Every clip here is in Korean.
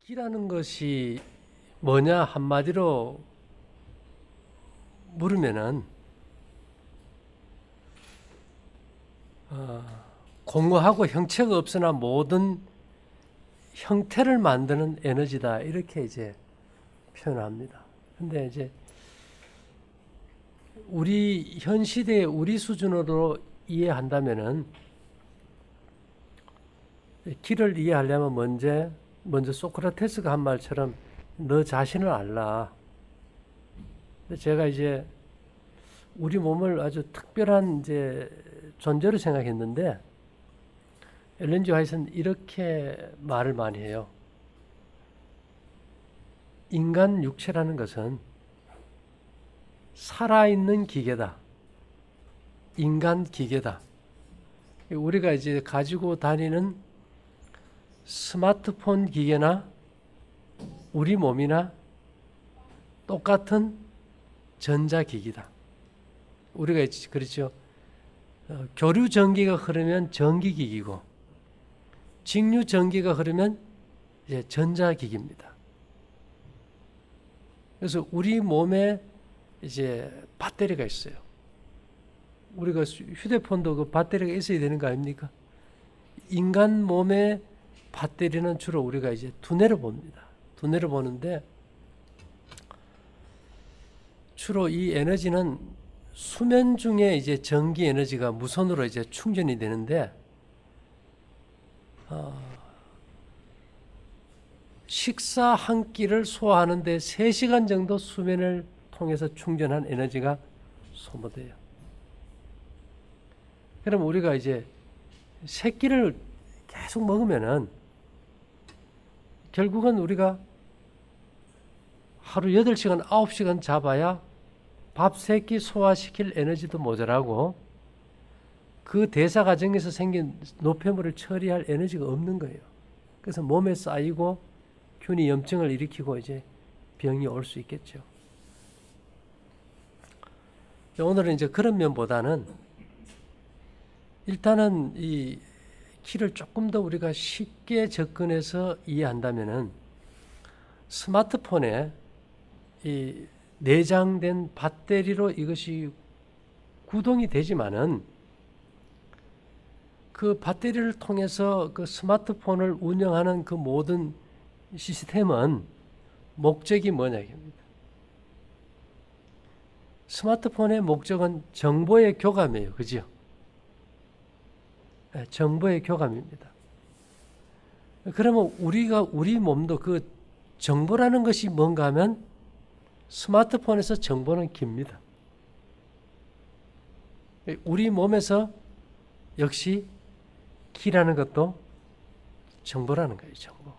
기라는 것이 뭐냐 한마디로 물으면은 공허하고 형체가 없으나 모든 형태를 만드는 에너지다 이렇게 이제 표현합니다. 근데 이제 우리 현 시대의 우리 수준으로 이해한다면은 기를 이해하려면 먼저 소크라테스가 한 말처럼 너 자신을 알라. 제가 이제 우리 몸을 아주 특별한 이제 존재로 생각했는데 엘렌 G 화이트는 이렇게 말을 많이 해요. 인간 육체라는 것은 살아있는 기계다. 인간 기계다. 우리가 이제 가지고 다니는 스마트폰 기계나 우리 몸이나 똑같은 전자기기다. 우리가 그렇죠. 교류 전기가 흐르면 전기기기고 직류 전기가 흐르면 이제 전자기기입니다. 그래서 우리 몸에 이제 배터리가 있어요. 우리가 휴대폰도 그 배터리가 있어야 되는 거 아닙니까? 인간 몸의 배터리는 주로 우리가 이제 두뇌로 봅니다. 두뇌로 보는데 주로 이 에너지는 수면 중에 이제 전기 에너지가 무선으로 이제 충전이 되는데 식사 한 끼를 소화하는데 3시간 정도 수면을 통해서 충전한 에너지가 소모돼요. 그럼 우리가 이제 3끼를 계속 먹으면은 결국은 우리가 하루 8시간, 9시간 잡아야 밥 3끼 소화시킬 에너지도 모자라고 그 대사 과정에서 생긴 노폐물을 처리할 에너지가 없는 거예요. 그래서 몸에 쌓이고 균이 염증을 일으키고 이제 병이 올 수 있겠죠. 오늘은 이제 그런 면보다는 일단은 이 키를 조금 더 우리가 쉽게 접근해서 이해한다면은 스마트폰에 이 내장된 배터리로 이것이 구동이 되지만은 그 배터리를 통해서 그 스마트폰을 운영하는 그 모든 시스템은 목적이 뭐냐 입니다. 스마트폰의 목적은 정보의 교감이에요. 그죠? 네, 정보의 교감입니다. 그러면 우리 몸도 그 정보라는 것이 뭔가 하면 스마트폰에서 정보는 깁니다. 우리 몸에서 역시 기라는 것도 정보라는 거예요. 정보.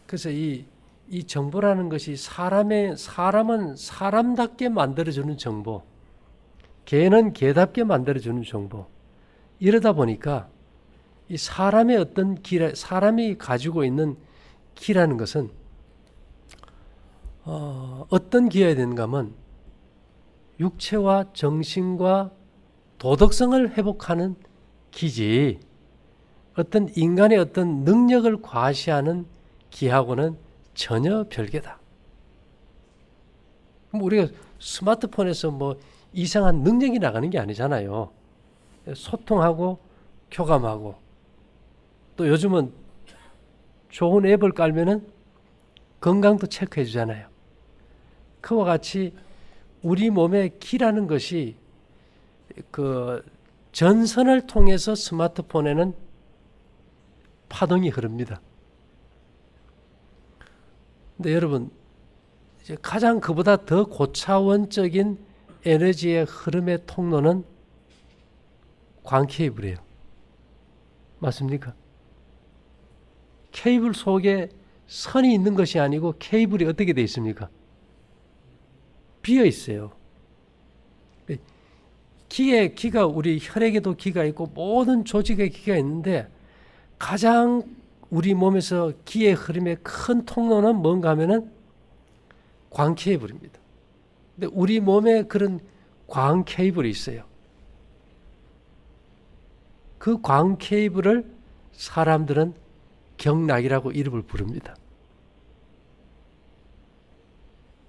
그래서 이 정보라는 것이 사람은 사람답게 만들어주는 정보, 개는 개답게 만들어주는 정보. 이러다 보니까 이 사람의 어떤 사람이 가지고 있는 기라는 것은 어떤 기여야 되는가 하면 육체와 정신과 도덕성을 회복하는 기지, 어떤 인간의 어떤 능력을 과시하는 기하고는 전혀 별개다. 그럼 우리가 스마트폰에서 뭐 이상한 능력이 나가는 게 아니잖아요. 소통하고 교감하고 또 요즘은 좋은 앱을 깔면은 건강도 체크해 주잖아요. 그와 같이 우리 몸의 기라는 것이 그 전선을 통해서 스마트폰에는 파동이 흐릅니다. 근데 여러분 이제 가장 그보다 더 고차원적인 에너지의 흐름의 통로는 광 케이블이에요. 맞습니까? 케이블 속에 선이 있는 것이 아니고 케이블이 어떻게 되어 있습니까? 비어 있어요. 기가 우리 혈액에도 기가 있고 모든 조직에 기가 있는데 가장 우리 몸에서 기의 흐름의 큰 통로는 뭔가 하면은 광 케이블입니다. 근데 우리 몸에 그런 광 케이블이 있어요. 그 광 케이블을 사람들은 경락이라고 이름을 부릅니다.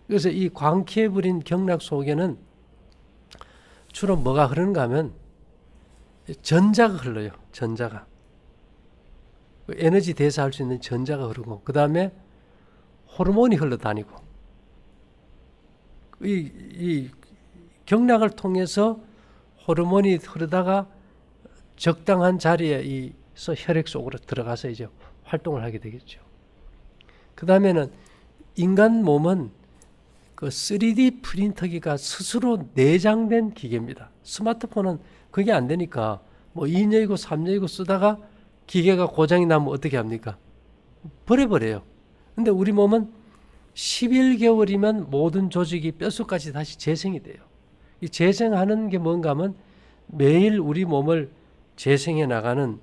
그래서 이 광기에 부린 경락 속에는 주로 뭐가 흐르는가 하면 전자가 흘러요. 전자가. 에너지 대사할 수 있는 전자가 흐르고 그 다음에 호르몬이 흘러다니고 이 경락을 통해서 호르몬이 흐르다가 적당한 자리에서 혈액 속으로 들어가서 이제 활동을 하게 되겠죠. 그 다음에는 인간 몸은 그 3D 프린터기가 스스로 내장된 기계입니다. 스마트폰은 그게 안 되니까 뭐 2년이고 3년이고 쓰다가 기계가 고장이 나면 어떻게 합니까? 버려버려요. 근데 우리 몸은 11개월이면 모든 조직이 뼛속까지 다시 재생이 돼요. 이 재생하는 게 뭔가 하면 매일 우리 몸을 재생해 나가는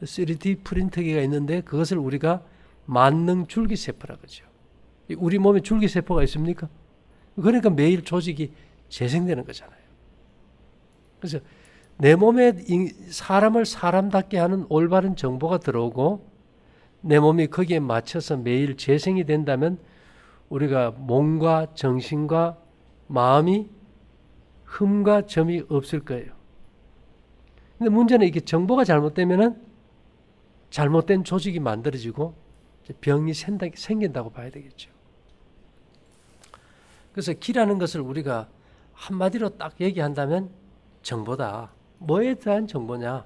3D 프린터기가 있는데 그것을 우리가 만능 줄기세포라고 하죠. 우리 몸에 줄기세포가 있습니까? 그러니까 매일 조직이 재생되는 거잖아요. 그래서 내 몸에 사람을 사람답게 하는 올바른 정보가 들어오고 내 몸이 거기에 맞춰서 매일 재생이 된다면 우리가 몸과 정신과 마음이 흠과 점이 없을 거예요. 근데 문제는 이게 정보가 잘못되면은 잘못된 조직이 만들어지고 병이 생긴다고 봐야 되겠죠. 그래서 기라는 것을 우리가 한마디로 딱 얘기한다면 정보다. 뭐에 대한 정보냐?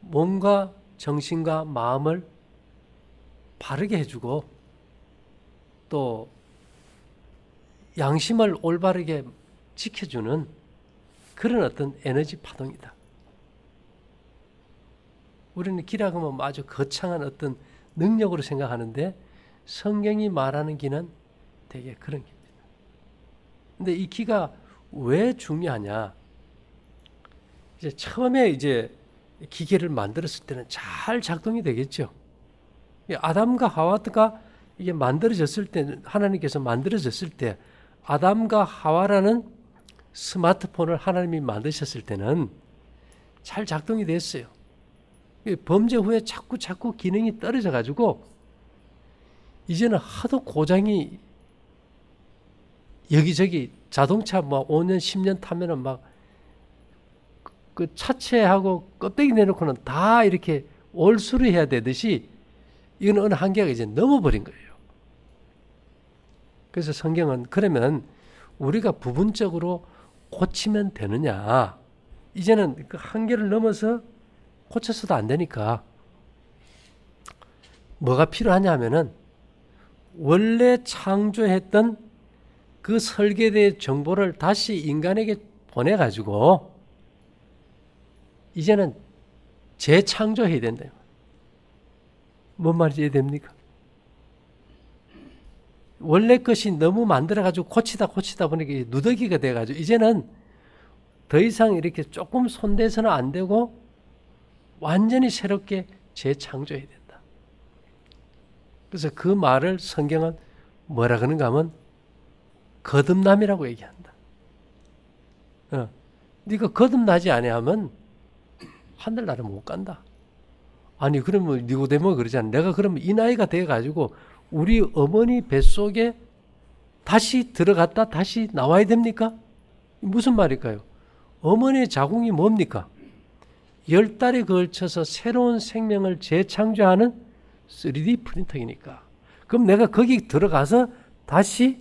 몸과 정신과 마음을 바르게 해주고 또 양심을 올바르게 지켜주는 그런 어떤 에너지 파동이다. 우리는 기라고 하면 아주 거창한 어떤 능력으로 생각하는데 성경이 말하는 기는 되게 그런 기입니다. 근데 이 기가 왜 중요하냐? 이제 처음에 이제 기계를 만들었을 때는 잘 작동이 되겠죠. 아담과 하와가 이게 만들어졌을 때, 하나님께서 만들어졌을 때 아담과 하와라는 스마트폰을 하나님이 만드셨을 때는 잘 작동이 됐어요. 범죄 후에 자꾸 기능이 떨어져 가지고 이제는 하도 고장이 여기저기 자동차 뭐 5년 10년 타면은 막 그 차체하고 껍데기 내놓고는 다 이렇게 올수리 해야 되듯이 이건 어느 한계가 이제 넘어버린 거예요. 그래서 성경은 그러면 우리가 부분적으로 고치면 되느냐? 이제는 그 한계를 넘어서 고쳐서도 안 되니까 뭐가 필요하냐 하면은 원래 창조했던 그 설계된 정보를 다시 인간에게 보내가지고 이제는 재창조해야 된다. 뭔 말인지 이해됩니까? 원래 것이 너무 만들어가지고 고치다 보니까 누더기가 돼가지고 이제는 더 이상 이렇게 조금 손대서는 안 되고 완전히 새롭게 재창조해야 된다. 그래서 그 말을 성경은 뭐라 그러는가 하면 거듭남이라고 얘기한다. 네가 거듭나지 아니하면 하늘나라 못 간다. 아니 그러면 니고데모가 그러잖아. 내가 그러면 이 나이가 돼가지고 우리 어머니 뱃속에 다시 들어갔다 다시 나와야 됩니까? 무슨 말일까요? 어머니의 자궁이 뭡니까? 10달에 걸쳐서 새로운 생명을 재창조하는 3D 프린터이니까. 그럼 내가 거기 들어가서 다시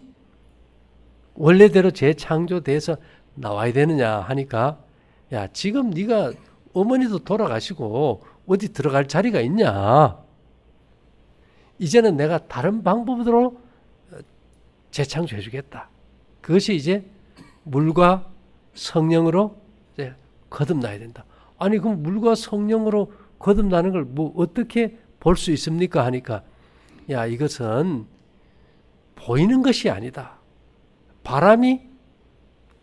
원래대로 재창조돼서 나와야 되느냐 하니까 야 지금 네가 어머니도 돌아가시고 어디 들어갈 자리가 있냐. 이제는 내가 다른 방법으로 재창조해 주겠다. 그것이 이제 물과 성령으로 이제 거듭나야 된다. 아니 그럼 물과 성령으로 거듭나는 걸 뭐 어떻게 볼 수 있습니까? 하니까 야 이것은 보이는 것이 아니다. 바람이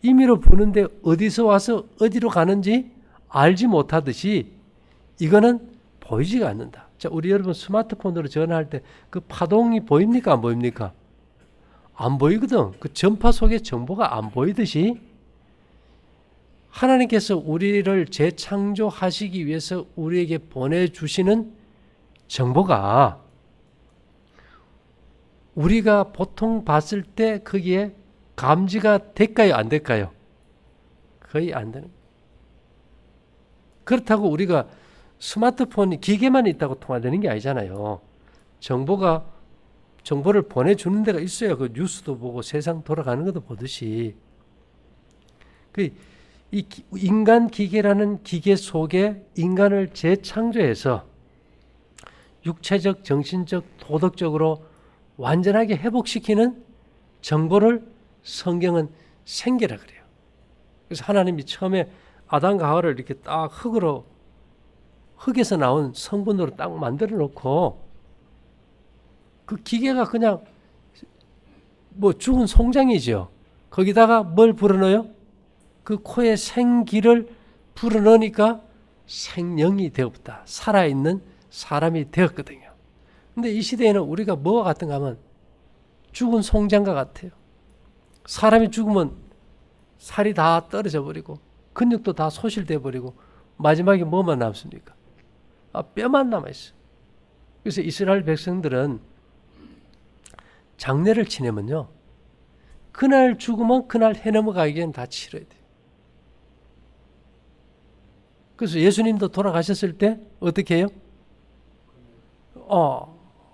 임의로 부는데 어디서 와서 어디로 가는지 알지 못하듯이 이거는 보이지가 않는다. 자, 우리 여러분 스마트폰으로 전화할 때 그 파동이 보입니까? 안 보입니까? 안 보이거든. 그 전파 속의 정보가 안 보이듯이 하나님께서 우리를 재창조하시기 위해서 우리에게 보내주시는 정보가 우리가 보통 봤을 때 거기에 감지가 될까요? 안 될까요? 거의 안 되는. 그렇다고 우리가 스마트폰이 기계만 있다고 통화되는 게 아니잖아요. 정보를 보내주는 데가 있어야 그 뉴스도 보고 세상 돌아가는 것도 보듯이 이 인간 기계라는 기계 속에 인간을 재창조해서 육체적, 정신적, 도덕적으로 완전하게 회복시키는 정보를 성경은 생계라 그래요. 그래서 하나님이 처음에 아담과 하와를 이렇게 딱 흙에서 나온 성분으로 딱 만들어 놓고 그 기계가 그냥 뭐 죽은 송장이죠. 거기다가 뭘 불어넣어요? 그 코에 생기를 불어넣으니까 생명이 되었다. 살아있는 사람이 되었거든요. 근데 이 시대에는 우리가 뭐와 같은가 하면 죽은 송장과 같아요. 사람이 죽으면 살이 다 떨어져 버리고 근육도 다 소실돼 버리고 마지막에 뭐만 남습니까? 뼈만 남아있어요. 그래서 이스라엘 백성들은 장례를 치내면요. 그날 죽으면 그날 해 넘어가기에는 다 치러야 돼요. 그래서 예수님도 돌아가셨을 때 어떻게 해요?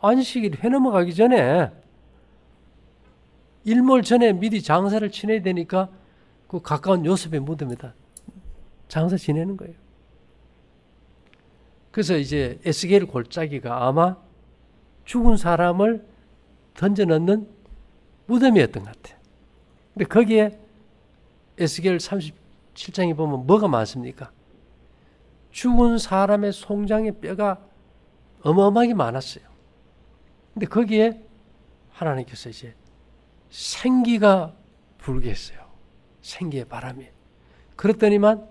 안식일 해 넘어가기 전에 일몰 전에 미리 장사를 지내야 되니까 그 가까운 요셉의 무덤에다 장사 지내는 거예요. 그래서 이제 에스겔 골짜기가 아마 죽은 사람을 던져 넣는 무덤이었던 것 같아요. 근데 거기에 에스겔 37장에 보면 뭐가 많습니까? 죽은 사람의 송장의 뼈가 어마어마하게 많았어요. 근데 거기에 하나님께서 이제 생기가 불게 했어요. 생기의 바람이. 그랬더니만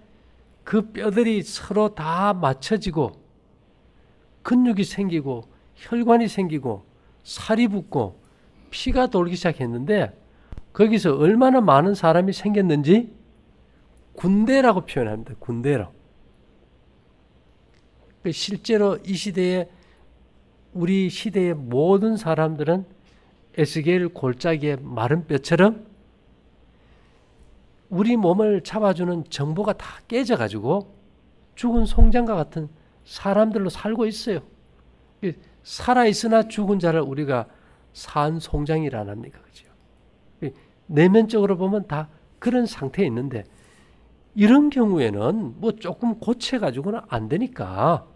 그 뼈들이 서로 다 맞춰지고 근육이 생기고 혈관이 생기고 살이 붙고 피가 돌기 시작했는데 거기서 얼마나 많은 사람이 생겼는지 군대라고 표현합니다. 군대로. 실제로 이 시대에 우리 시대의 모든 사람들은 에스겔 골짜기의 마른 뼈처럼 우리 몸을 잡아주는 정보가 다 깨져가지고 죽은 송장과 같은 사람들로 살고 있어요. 살아있으나 죽은 자를 우리가 산 송장이라 합니까? 그죠? 내면적으로 보면 다 그런 상태에 있는데 이런 경우에는 뭐 조금 고쳐가지고는 안 되니까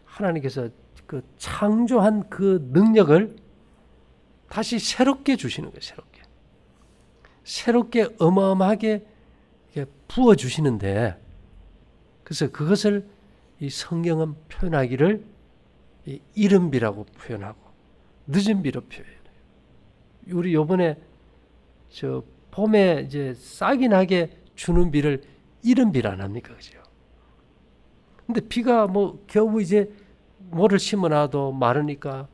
하나님께서 그 창조한 그 능력을 다시 새롭게 주시는 거예요. 새롭게 어마어마하게 부어주시는데 그래서 그것을 이 성경은 표현하기를 이른 비라고 표현하고 늦은 비로 표현해요. 우리 요번에 저 봄에 이제 싹이 나게 주는 비를 이른 비라 안 합니까? 그죠? 근데 비가 뭐 겨우 이제 뭐를 심어놔도 마르니까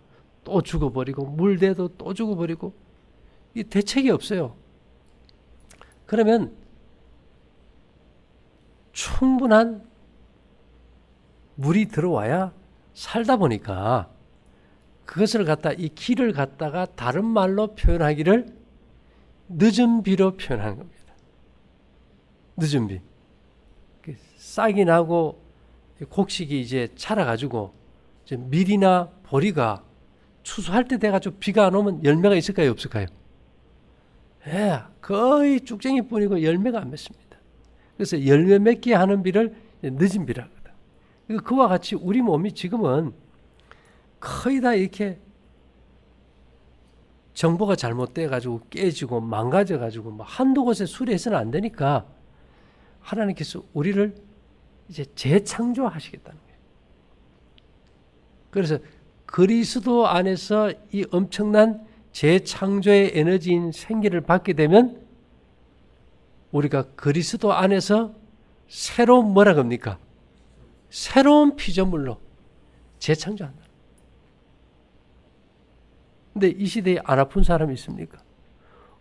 또 죽어버리고 물대도 또 죽어버리고 이 대책이 없어요. 그러면 충분한 물이 들어와야 살다 보니까 그것을 갖다 이 길을 갖다가 다른 말로 표현하기를 늦은 비로 표현하는 겁니다. 늦은 비. 싹이 나고 곡식이 이제 자라가지고 이제 밀이나 보리가 추수할 때 돼가지고 비가 안 오면 열매가 있을까요? 없을까요? 예, 거의 쭉쟁이뿐이고 열매가 안 맺습니다. 그래서 열매 맺게 하는 비를 늦은 비라 하거든. 그와 같이 우리 몸이 지금은 거의 다 이렇게 정보가 잘못돼가지고 깨지고 망가져가지고 뭐 한두 곳에 수리해서는 안 되니까 하나님께서 우리를 이제 재창조하시겠다는 거예요. 그래서 그리스도 안에서 이 엄청난 재창조의 에너지인 생기를 받게 되면 우리가 그리스도 안에서 새로운 뭐라 그럽니까? 새로운 피조물로 재창조한다. 근데 이 시대에 안 아픈 사람이 있습니까?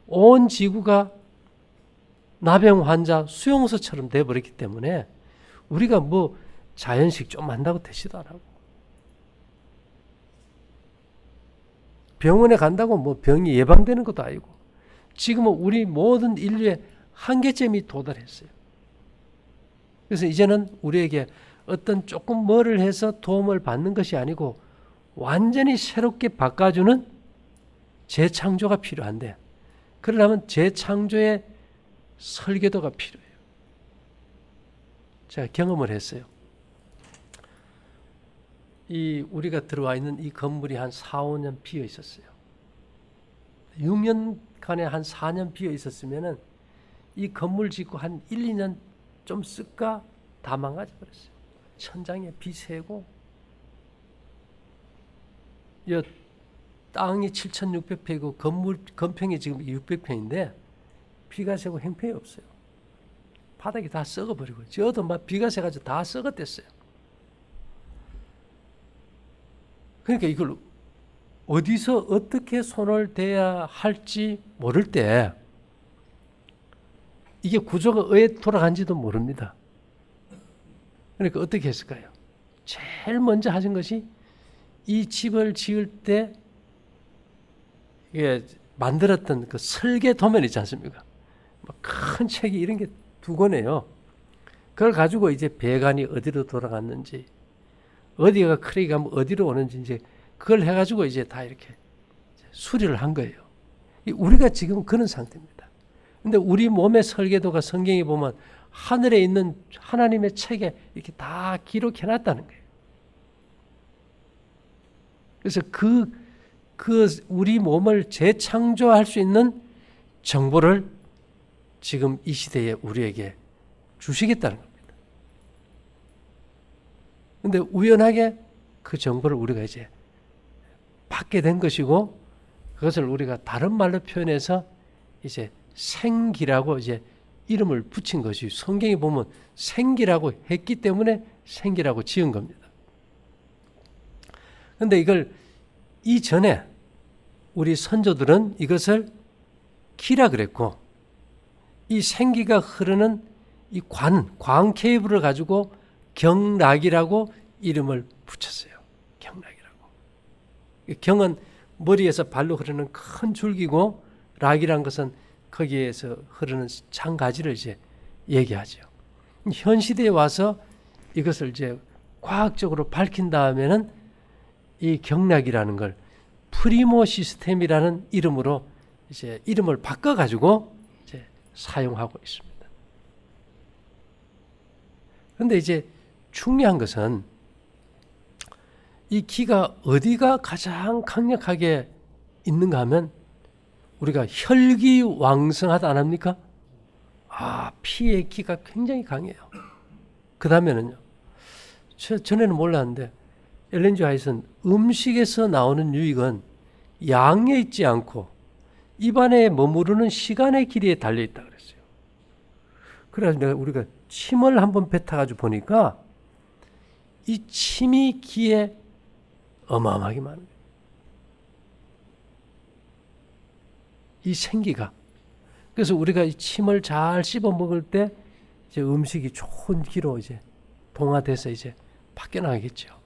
온 지구가 나병 환자 수용소처럼 돼버렸기 때문에 우리가 뭐 자연식 좀 한다고 되지도 않고 병원에 간다고 뭐 병이 예방되는 것도 아니고 지금은 우리 모든 인류의 한계점이 도달했어요. 그래서 이제는 우리에게 어떤 조금 뭐를 해서 도움을 받는 것이 아니고 완전히 새롭게 바꿔주는 재창조가 필요한데 그러려면 재창조의 설계도가 필요해요. 제가 경험을 했어요. 이 우리가 들어와 있는 이 건물이 한 4, 5년 비어 있었어요. 6년간에 한 4년 비어 있었으면은 이 건물 짓고 한 1, 2년 좀 쓸까 다 망가져 버렸어요. 천장에 비 새고 이 땅이 7,600평이고 건물 건평이 지금 600평인데 비가 새고 형편이 없어요. 바닥이 다 썩어버리고 저도 막 비가 새가지고 다 썩어댔어요. 그러니까 이걸 어디서 어떻게 손을 대야 할지 모를 때 이게 구조가 왜 돌아간지도 모릅니다. 그러니까 어떻게 했을까요? 제일 먼저 하신 것이 이 집을 지을 때 이게 만들었던 그 설계 도면 있지 않습니까? 큰 책이 이런 게 2권이에요. 그걸 가지고 이제 배관이 어디로 돌아갔는지 어디가 크랙이 가면 어디로 오는지 이제 그걸 해가지고 이제 다 이렇게 수리를 한 거예요. 우리가 지금 그런 상태입니다. 근데 우리 몸의 설계도가 성경에 보면 하늘에 있는 하나님의 책에 이렇게 다 기록해 놨다는 거예요. 그래서 그 우리 몸을 재창조할 수 있는 정보를 지금 이 시대에 우리에게 주시겠다는 겁니다. 근데 우연하게 그 정보를 우리가 이제 받게 된 것이고 그것을 우리가 다른 말로 표현해서 이제 생기라고 이제 이름을 붙인 것이 성경에 보면 생기라고 했기 때문에 생기라고 지은 겁니다. 근데 이걸 이전에 우리 선조들은 이것을 기라 그랬고 이 생기가 흐르는 이 광 케이블을 가지고 경락이라고 이름을 붙였어요. 경락이라고. 경은 머리에서 발로 흐르는 큰 줄기고 락이란 것은 거기에서 흐르는 장가지를 이제 얘기하죠. 현 시대에 와서 이것을 이제 과학적으로 밝힌 다음에는 이 경락이라는 걸 프리모 시스템이라는 이름으로 이제 이름을 바꿔 가지고 이제 사용하고 있습니다. 그런데 이제 중요한 것은 이 기가 어디가 가장 강력하게 있는가 하면 우리가 혈기왕성하다 안 합니까? 피의 기가 굉장히 강해요. 그 다음에는요. 전에는 몰랐는데 엘렌 G 화이트는 음식에서 나오는 유익은 양에 있지 않고 입안에 머무르는 시간의 길이에 달려있다 그랬어요. 그래서 우리가 침을 한번 뱉어가지고 보니까 이 침이 기에 어마어마하게 많은 거예요. 이 생기가. 그래서 우리가 이 침을 잘 씹어 먹을 때 이제 음식이 좋은 기로 이제 동화돼서 이제 밖에 나가겠죠.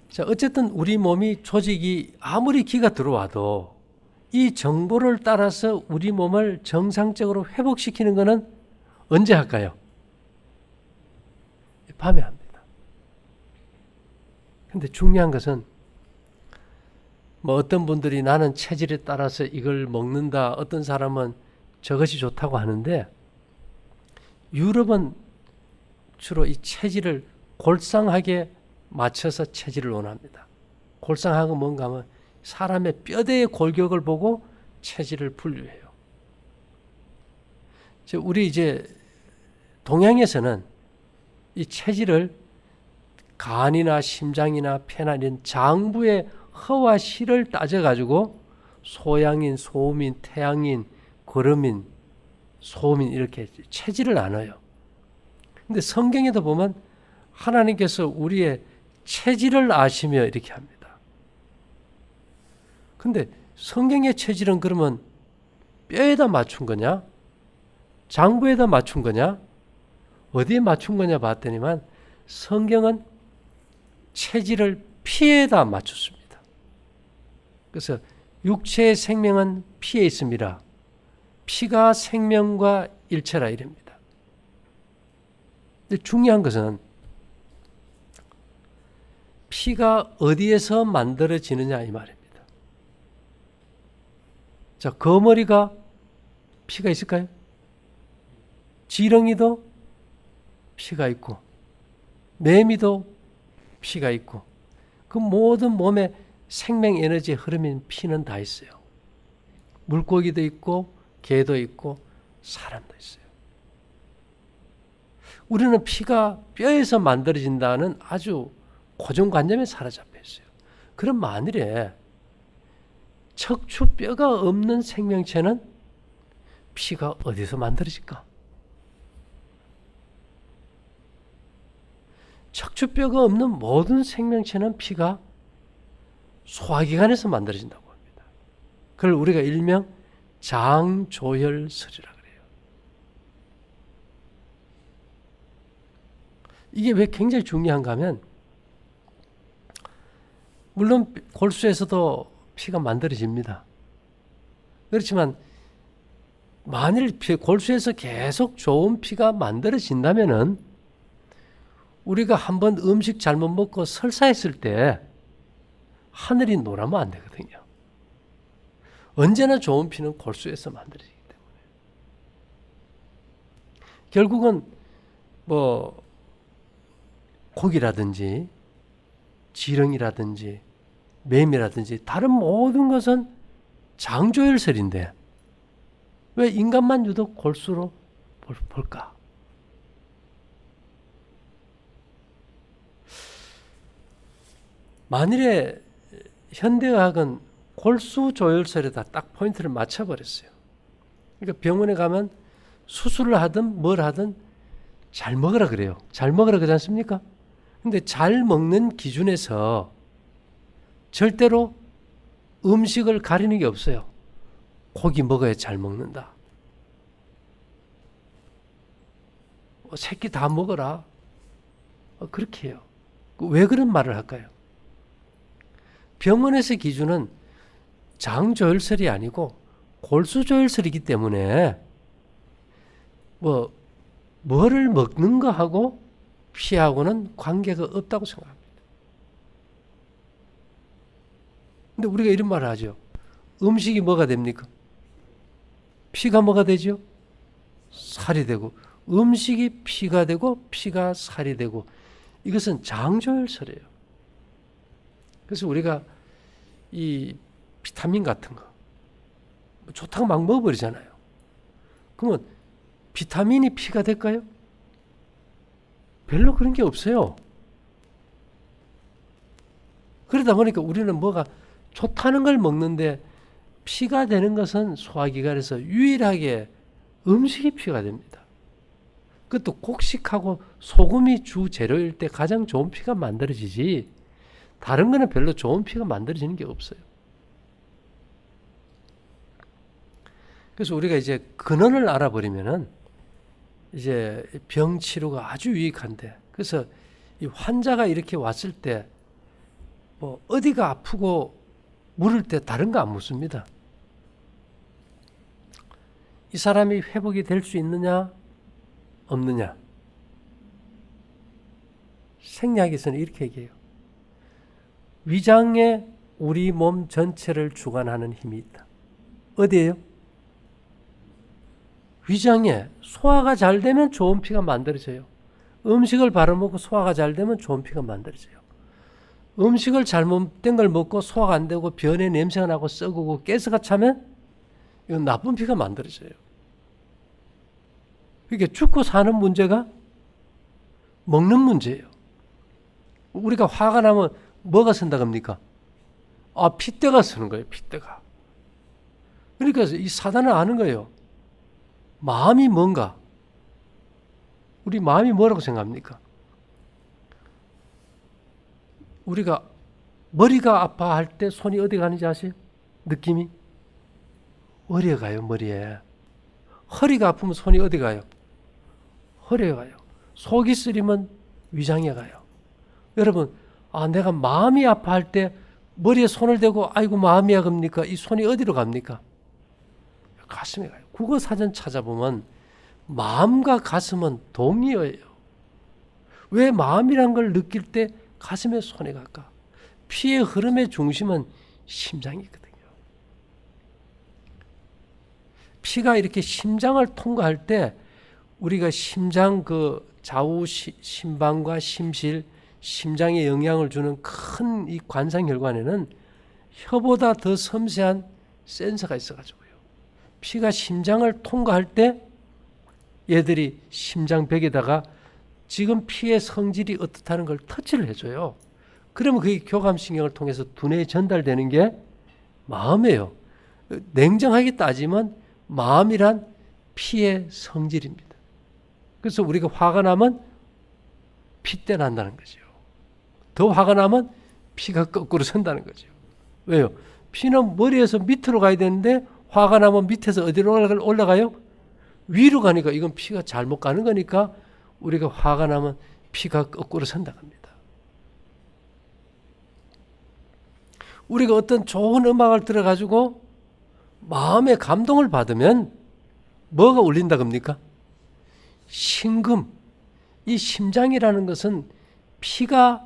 자, 어쨌든 우리 몸이 조직이 아무리 기가 들어와도 이 정보를 따라서 우리 몸을 정상적으로 회복시키는 것은 언제 할까요? 밤에 합니다. 근데 중요한 것은 뭐 어떤 분들이 나는 체질에 따라서 이걸 먹는다. 어떤 사람은 저것이 좋다고 하는데 유럽은 주로 이 체질을 골상하게 맞춰서 체질을 원합니다. 골상한 건 뭔가 하면 사람의 뼈대의 골격을 보고 체질을 분류해요. 우리 이제 동양에서는 이 체질을 간이나 심장이나 폐나 이런 장부의 허와 실을 따져가지고 소양인, 소음인, 태양인, 거름인, 소음인 이렇게 체질을 나눠요. 근데 성경에도 보면 하나님께서 우리의 체질을 아시며 이렇게 합니다. 근데 성경의 체질은 그러면 뼈에다 맞춘 거냐? 장부에다 맞춘 거냐? 어디에 맞춘 거냐 봤더니만 성경은 체질을 피에다 맞췄습니다. 그래서 육체의 생명은 피에 있습니다. 피가 생명과 일체라 이랍니다. 근데 중요한 것은 피가 어디에서 만들어지느냐 이 말입니다. 자, 거머리가 피가 있을까요? 지렁이도 피가 있고 매미도 피가 있고 그 모든 몸에 생명 에너지의 흐름인 피는 다 있어요. 물고기도 있고 개도 있고 사람도 있어요. 우리는 피가 뼈에서 만들어진다는 아주 고정관념에 사로잡혀 있어요. 그럼 만일에 척추뼈가 없는 생명체는 피가 어디서 만들어질까? 척추뼈가 없는 모든 생명체는 피가 소화기관에서 만들어진다고 합니다. 그걸 우리가 일명 장조혈설이라 그래요. 이게 왜 굉장히 중요한가 하면 물론 골수에서도 피가 만들어집니다. 그렇지만 만일 골수에서 계속 좋은 피가 만들어진다면은 우리가 한번 음식 잘못 먹고 설사했을 때 하늘이 노라면 안 되거든요. 언제나 좋은 피는 골수에서 만들어지기 때문에. 결국은 뭐 고기라든지 지렁이라든지 매미라든지 다른 모든 것은 장조혈설인데 왜 인간만 유독 골수로 볼까? 만일에 현대의학은 골수조혈설에다 딱 포인트를 맞춰버렸어요. 그러니까 병원에 가면 수술을 하든 뭘 하든 잘 먹으라 그래요. 잘 먹으라 그러지 않습니까? 근데 잘 먹는 기준에서 절대로 음식을 가리는 게 없어요. 고기 먹어야 잘 먹는다. 새끼 다 먹어라. 그렇게 해요. 왜 그런 말을 할까요? 병원에서 기준은 장조혈설이 아니고 골수조혈설이기 때문에 뭐를 먹는 거하고 피하고는 관계가 없다고 생각합니다. 근데 우리가 이런 말을 하죠. 음식이 뭐가 됩니까? 피가 뭐가 되죠? 살이 되고 음식이 피가 되고 피가 살이 되고 이것은 장조혈설이에요. 그래서 우리가 이 비타민 같은 거 좋다고 막 먹어버리잖아요. 그러면 비타민이 피가 될까요? 별로 그런 게 없어요. 그러다 보니까 우리는 뭐가 좋다는 걸 먹는데 피가 되는 것은 소화기관에서 유일하게 음식이 피가 됩니다. 그것도 곡식하고 소금이 주 재료일 때 가장 좋은 피가 만들어지지 다른 거는 별로 좋은 피가 만들어지는 게 없어요. 그래서 우리가 이제 근원을 알아버리면은 이제 병 치료가 아주 유익한데 그래서 이 환자가 이렇게 왔을 때 뭐 어디가 아프고 물을 때 다른 거 안 묻습니다. 이 사람이 회복이 될 수 있느냐 없느냐. 생리학에서는 이렇게 얘기해요. 위장에 우리 몸 전체를 주관하는 힘이 있다. 어디예요? 위장에. 소화가 잘 되면 좋은 피가 만들어져요. 음식을 바로 먹고 소화가 잘 되면 좋은 피가 만들어져요. 음식을 잘못된 걸 먹고 소화가 안 되고 변에 냄새가 나고 썩고 가스가 차면 이건 나쁜 피가 만들어져요. 그러니까 죽고 사는 문제가 먹는 문제예요. 우리가 화가 나면 뭐가 쓴다 겁니까? 핏대가 쓰는 거예요. 핏대가. 그러니까 이 사단은 아는 거예요. 마음이 뭔가? 우리 마음이 뭐라고 생각합니까? 우리가 머리가 아파할 때 손이 어디 가는지 아세요? 느낌이? 머리에 가요. 머리에. 허리가 아프면 손이 어디 가요? 허리에 가요. 속이 쓰리면 위장에 가요. 여러분, 내가 마음이 아파할 때 머리에 손을 대고 아이고 마음이 아픕니까? 이 손이 어디로 갑니까? 가슴에 가요. 국어사전 찾아보면 마음과 가슴은 동의어예요. 왜 마음이란 걸 느낄 때 가슴에 손이 갈까? 피의 흐름의 중심은 심장이거든요. 피가 이렇게 심장을 통과할 때 우리가 심장 그 좌우 심방과 심실, 심장에 영향을 주는 큰 이 관상혈관에는 혀보다 더 섬세한 센서가 있어가지고요. 피가 심장을 통과할 때 얘들이 심장벽에다가 지금 피의 성질이 어떻다는 걸 터치를 해줘요. 그러면 그게 교감신경을 통해서 두뇌에 전달되는 게 마음이에요. 냉정하게 따지면 마음이란 피의 성질입니다. 그래서 우리가 화가 나면 핏대 난다는 거죠. 더 화가 나면 피가 거꾸로 선다는 거죠. 왜요? 피는 머리에서 밑으로 가야 되는데 화가 나면 밑에서 어디로 올라가요? 위로 가니까 이건 피가 잘못 가는 거니까 우리가 화가 나면 피가 거꾸로 선다고 합니다. 우리가 어떤 좋은 음악을 들어가지고 마음의 감동을 받으면 뭐가 울린다고 합니까? 심금. 이 심장이라는 것은 피가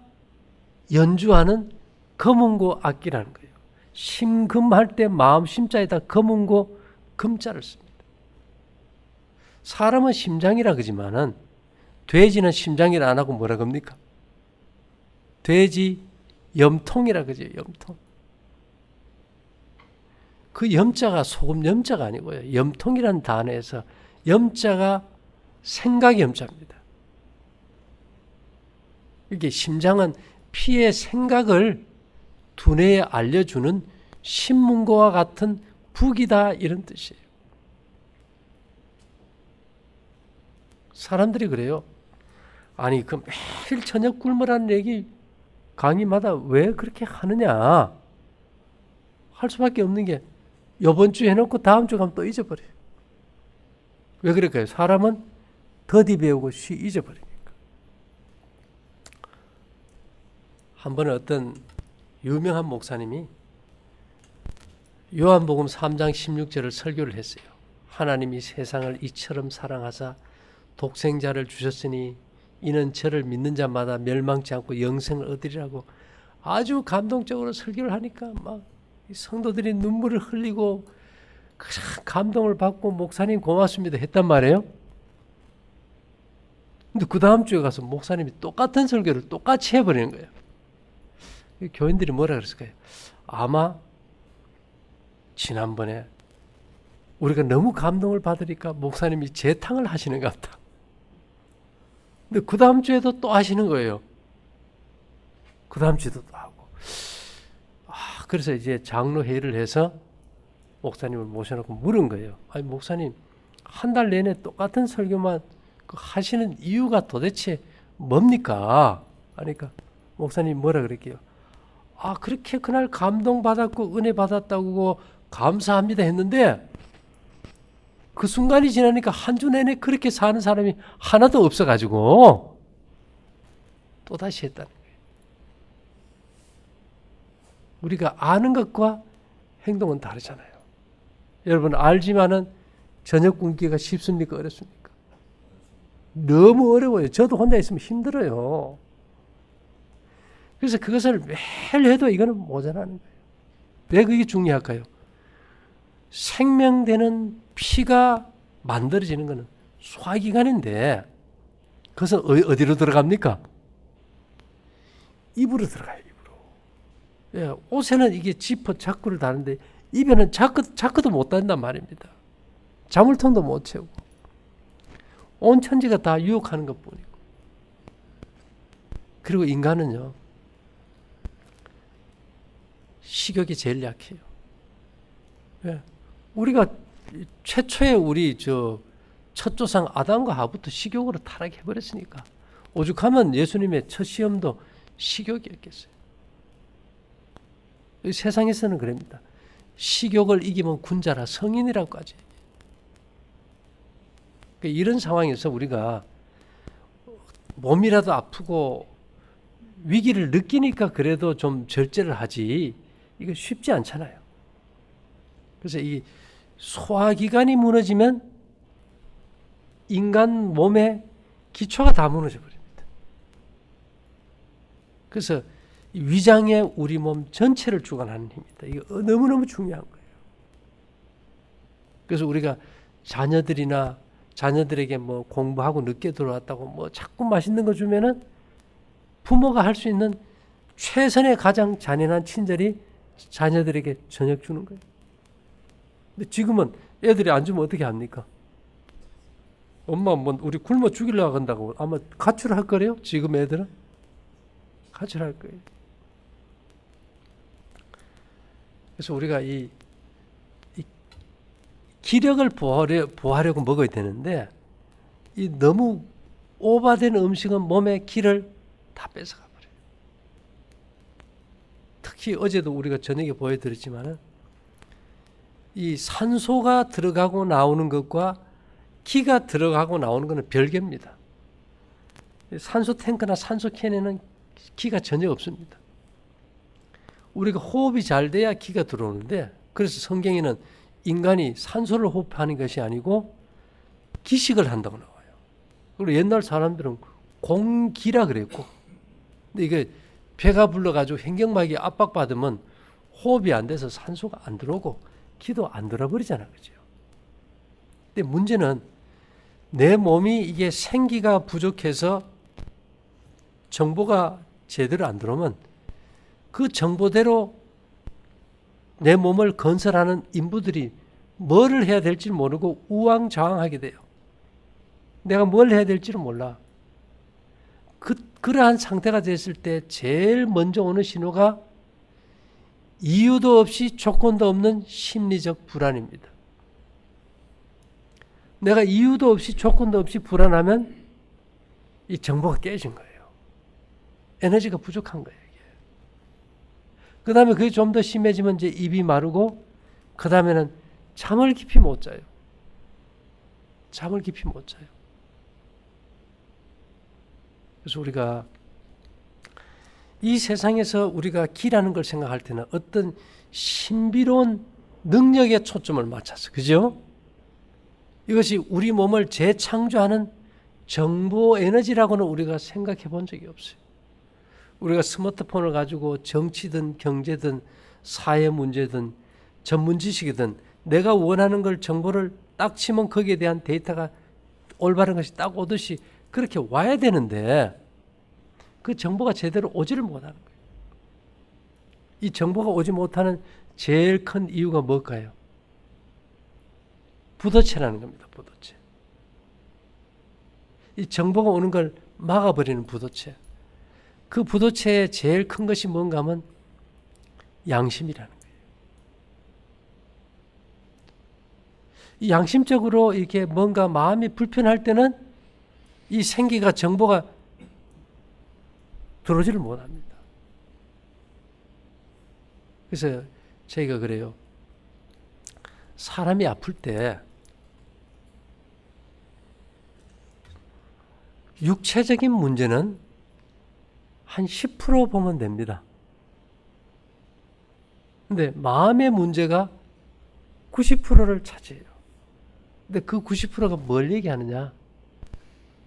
연주하는 검은고 악기라는 거예요. 심금할 때 마음 심자에다 검은고 금자를 씁니다. 사람은 심장이라 그러지만은 돼지는 심장이라 안 하고 뭐라 그럽니까? 돼지 염통이라 그러죠. 염통. 그 염자가 소금 염자가 아니고요. 염통이라는 단어에서 염자가 생각 염자입니다. 이게 심장은 피의 생각을 두뇌에 알려주는 신문고와 같은 북이다 이런 뜻이에요. 사람들이 그래요. 아니 그 매일 저녁 굶으라는 얘기 강의마다 왜 그렇게 하느냐 할 수밖에 없는 게 이번 주 해놓고 다음 주 가면 또 잊어버려요. 왜 그럴까요? 사람은 더디 배우고 쉬 잊어버리니까. 한 번에 어떤 유명한 목사님이 요한복음 3장 16절을 설교를 했어요. 하나님이 세상을 이처럼 사랑하사 독생자를 주셨으니 이는 저를 믿는 자마다 멸망치 않고 영생을 얻으리라고 아주 감동적으로 설교를 하니까 막 성도들이 눈물을 흘리고 감동을 받고 목사님 고맙습니다 했단 말이에요. 근데 그 다음 주에 가서 목사님이 똑같은 설교를 똑같이 해버리는 거예요. 교인들이 뭐라 그랬을까요? 아마 지난번에 우리가 너무 감동을 받으니까 목사님이 재탕을 하시는 것 같다. 근데 그 다음 주에도 또 하시는 거예요. 그 다음 주에도 또 하고. 그래서 이제 장로 회의를 해서 목사님을 모셔놓고 물은 거예요. 아니 목사님 한 달 내내 똑같은 설교만 하시는 이유가 도대체 뭡니까? 하니까 목사님 뭐라 그랬게요? 그렇게 그날 감동받았고 은혜 받았다고 감사합니다 했는데 그 순간이 지나니까 한 주 내내 그렇게 사는 사람이 하나도 없어가지고 또다시 했다는 거예요. 우리가 아는 것과 행동은 다르잖아요. 여러분 알지만은 저녁 굶기가 쉽습니까? 어렵습니까? 너무 어려워요. 저도 혼자 있으면 힘들어요. 그래서 그것을 매일 해도 이거는 모자라는 거예요. 왜 그게 중요할까요? 생명되는 피가 만들어지는 것은 소화기관인데 그것은 어디로 들어갑니까? 입으로 들어가요. 입으로. 예, 옷에는 이게 지퍼 자꾸를 다는데 입에는 자꾸도 못 단단 말입니다. 자물통도 못 채우고 온 천지가 다 유혹하는 것뿐이고. 그리고 인간은요 식욕이 제일 약해요. 예. 우리가 최초의 우리 첫 조상 아담과 하부터 식욕으로 타락해 버렸으니까 오죽하면 예수님의 첫 시험도 식욕이었겠어요. 세상에서는 그럽니다. 식욕을 이기면 군자라 성인이라고까지. 그러니까 이런 상황에서 우리가 몸이라도 아프고 위기를 느끼니까 그래도 좀 절제를 하지 이거 쉽지 않잖아요. 그래서 이 소화기관이 무너지면 인간 몸의 기초가 다 무너져 버립니다. 그래서 위장에 우리 몸 전체를 주관하는 힘이다. 이거 너무너무 중요한 거예요. 그래서 우리가 자녀들에게 뭐 공부하고 늦게 들어왔다고 뭐 자꾸 맛있는 거 주면은 부모가 할 수 있는 최선의 가장 잔인한 친절이 자녀들에게 저녁 주는 거예요. 근데 지금은 애들이 안 주면 어떻게 합니까? 엄마 뭐 우리 굶어 죽이려고 한다고 아마 가출할 거래요. 지금 애들은 가출할 거예요. 그래서 우리가 이 기력을 보호하려고 먹어야 되는데 이 너무 오버된 음식은 몸의 기를 다 뺏어가 버려요. 특히 어제도 우리가 저녁에 보여드렸지만은 이 산소가 들어가고 나오는 것과 기가 들어가고 나오는 것은 별개입니다. 산소 탱크나 산소 캔에는 기가 전혀 없습니다. 우리가 호흡이 잘 돼야 기가 들어오는데 그래서 성경에는 인간이 산소를 호흡하는 것이 아니고 기식을 한다고 나와요. 그리고 옛날 사람들은 공기라 그랬고 근데 이게 배가 불러가지고 횡격막이 압박받으면 호흡이 안 돼서 산소가 안 들어오고 기도 안 들어버리잖아. 그죠? 근데 문제는 내 몸이 이게 생기가 부족해서 정보가 제대로 안 들어오면 그 정보대로 내 몸을 건설하는 인부들이 뭐를 해야 될지 모르고 우왕좌왕하게 돼요. 내가 뭘 해야 될지를 몰라. 그러한 상태가 됐을 때 제일 먼저 오는 신호가 이유도 없이 조건도 없는 심리적 불안입니다. 내가 이유도 없이 조건도 없이 불안하면 이 정보가 깨진 거예요. 에너지가 부족한 거예요. 그 다음에 그게 좀 더 심해지면 이제 입이 마르고 그 다음에는 잠을 깊이 못 자요. 잠을 깊이 못 자요. 그래서 우리가 이 세상에서 우리가 기라는 걸 생각할 때는 어떤 신비로운 능력에 초점을 맞춰서 그죠? 이것이 우리 몸을 재창조하는 정보 에너지라고는 우리가 생각해 본 적이 없어요. 우리가 스마트폰을 가지고 정치든 경제든 사회 문제든 전문 지식이든 내가 원하는 걸 정보를 딱 치면 거기에 대한 데이터가 올바른 것이 딱 오듯이 그렇게 와야 되는데 그 정보가 제대로 오지를 못하는 거예요. 이 정보가 오지 못하는 제일 큰 이유가 뭘까요? 부도체라는 겁니다. 부도체. 이 정보가 오는 걸 막아버리는 부도체. 그 부도체의 제일 큰 것이 뭔가 하면 양심이라는 거예요. 이 양심적으로 이렇게 뭔가 마음이 불편할 때는 이 생기가 정보가 들어오지를 못합니다. 그래서 저희가 그래요. 사람이 아플 때 육체적인 문제는 한 10% 보면 됩니다. 근데 마음의 문제가 90%를 차지해요. 근데 그 90%가 뭘 얘기하느냐?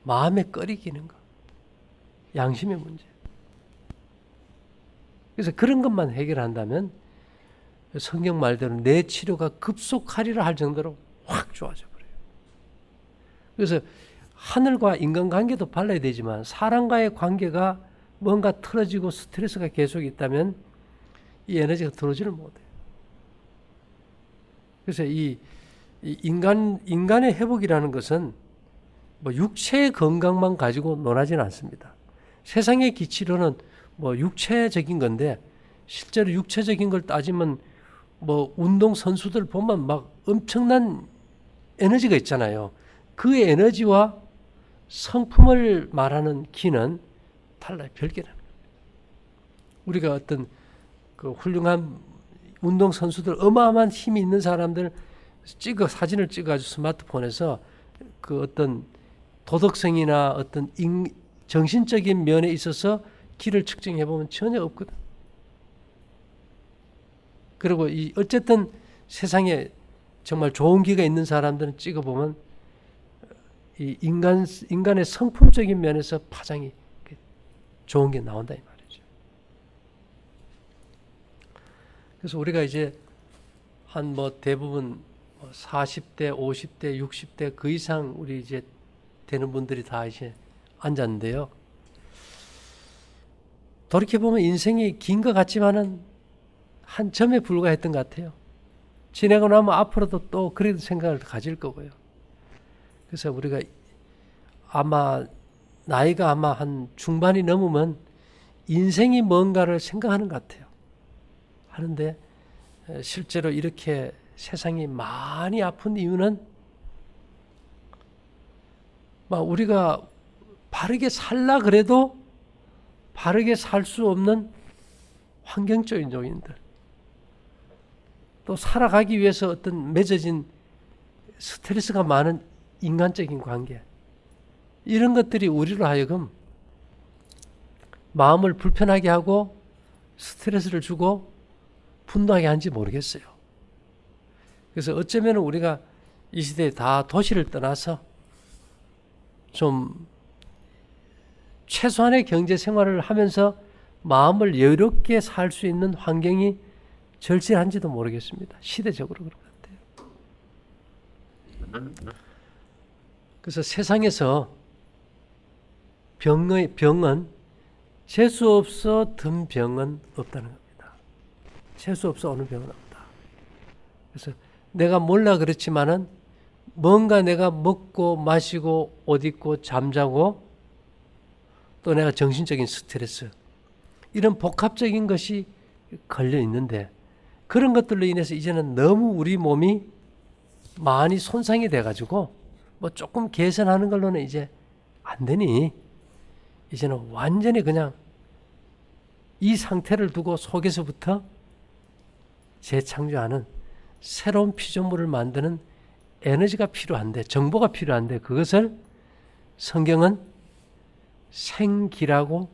마음에 꺼리기는 거. 양심의 문제. 그래서 그런 것만 해결한다면 성경 말대로 내 치료가 급속하리라 할 정도로 확 좋아져 버려요. 그래서 하늘과 인간관계도 발라야 되지만 사람과의 관계가 뭔가 틀어지고 스트레스가 계속 있다면 이 에너지가 들어오지를 못해요. 그래서 이 인간의 회복이라는 것은 뭐 육체의 건강만 가지고 논하지는 않습니다. 세상의 기치로는 뭐 육체적인 건데 실제로 육체적인 걸 따지면 뭐 운동 선수들 보면 막 엄청난 에너지가 있잖아요. 그 에너지와 성품을 말하는 기는 달라요. 별개라는 겁니다. 우리가 어떤 그 훌륭한 운동 선수들 어마어마한 힘이 있는 사람들 사진을 찍어가지고 스마트폰에서 그 어떤 도덕성이나 어떤 정신적인 면에 있어서 기를 측정해 보면 전혀 없거든. 그리고 어쨌든 세상에 정말 좋은 기가 있는 사람들은 찍어 보면 이 인간의 성품적인 면에서 파장이 좋은 게 나온다 이 말이죠. 그래서 우리가 이제 한 대부분 40대, 50대, 60대 그 이상 우리 이제 되는 분들이 다 이제 앉았는데요. 돌이켜보면 인생이 긴 것 같지만은 한 점에 불과했던 것 같아요. 지내고 나면 앞으로도 또 그런 생각을 가질 거고요. 그래서 우리가 나이가 한 중반이 넘으면 인생이 뭔가를 생각하는 것 같아요. 하는데 실제로 이렇게 세상이 많이 아픈 이유는 우리가 바르게 살라 그래도 바르게 살 수 없는 환경적인 요인들, 또 살아가기 위해서 어떤 맺어진 스트레스가 많은 인간적인 관계, 이런 것들이 우리로 하여금 마음을 불편하게 하고 스트레스를 주고 분노하게 하는지 모르겠어요. 그래서 어쩌면 우리가 이 시대에 다 도시를 떠나서 좀 최소한의 경제 생활을 하면서 마음을 여유롭게 살 수 있는 환경이 절실한지도 모르겠습니다. 시대적으로 그런 것 같아요. 그래서 세상에서 병은 재수 없어 든 병은 없다는 겁니다. 재수 없어 오는 병은 없다. 그래서 내가 몰라 그렇지만은 뭔가 내가 먹고 마시고 옷 입고 잠자고 또 내가 정신적인 스트레스, 이런 복합적인 것이 걸려 있는데, 그런 것들로 인해서 이제는 너무 우리 몸이 많이 손상이 돼가지고 조금 개선하는 걸로는 이제 안 되니, 이제는 완전히 그냥 이 상태를 두고 속에서부터 재창조하는 새로운 피조물을 만드는 에너지가 필요한데, 정보가 필요한데, 그것을 성경은 생기라고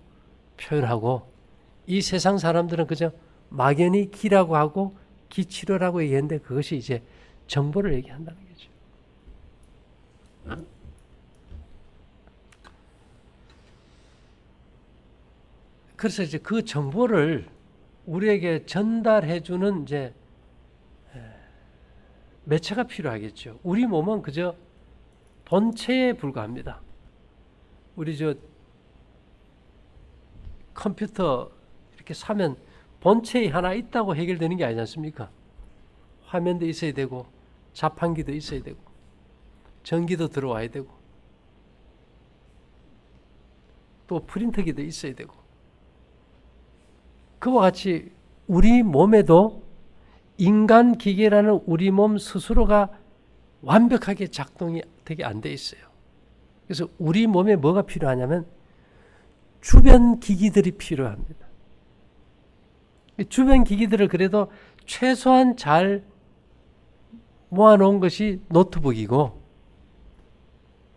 표현하고, 이 세상 사람들은 그저 막연히 기라고 하고 기치료라고 얘기했는데, 그것이 이제 정보를 얘기한다는 거죠. 그래서 이제 그 정보를 우리에게 전달해주는 이제 매체가 필요하겠죠. 우리 몸은 그저 본체에 불과합니다. 우리 컴퓨터 이렇게 사면 본체에 하나 있다고 해결되는 게 아니지 않습니까? 화면도 있어야 되고 자판기도 있어야 되고 전기도 들어와야 되고 또 프린터기도 있어야 되고, 그와 같이 우리 몸에도 인간 기계라는 우리 몸 스스로가 완벽하게 작동이 되게 안 돼 있어요. 그래서 우리 몸에 뭐가 필요하냐면 주변 기기들이 필요합니다. 주변 기기들을 그래도 최소한 잘 모아놓은 것이 노트북이고,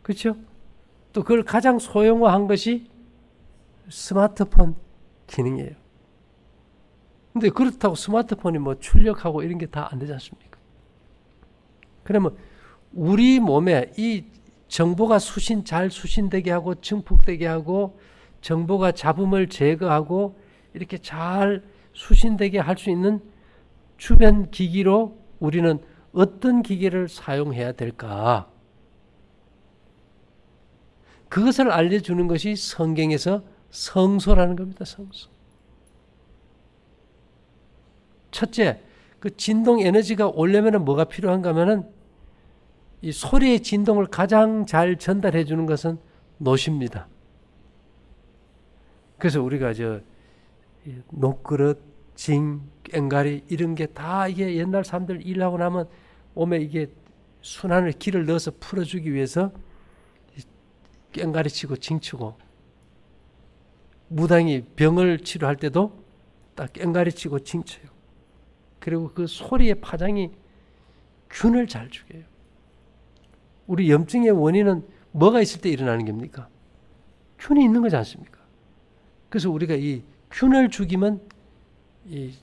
그렇죠? 또 그걸 가장 소형화한 것이 스마트폰 기능이에요. 근데 그렇다고 스마트폰이 출력하고 이런 게 다 안 되지 않습니까? 그러면 우리 몸에 이 정보가 잘 수신되게 하고 증폭되게 하고 정보가 잡음을 제거하고 이렇게 잘 수신되게 할 수 있는 주변 기기로 우리는 어떤 기계를 사용해야 될까? 그것을 알려주는 것이 성경에서 성소라는 겁니다. 성소. 첫째, 그 진동 에너지가 오려면 뭐가 필요한가 하면은 이 소리의 진동을 가장 잘 전달해 주는 것은 노십니다. 그래서 우리가 녹그릇, 징, 꽹가리 이런 게 다 이게 옛날 사람들 일하고 나면 몸에 이게 순환을 기를 넣어서 풀어주기 위해서 꽹가리 치고 징 치고, 무당이 병을 치료할 때도 딱 꽹가리 치고 징 쳐요. 그리고 그 소리의 파장이 균을 잘 죽여요. 우리 염증의 원인은 뭐가 있을 때 일어나는 겁니까? 균이 있는 거지 않습니까? 그래서 우리가 이 균을 죽이면 이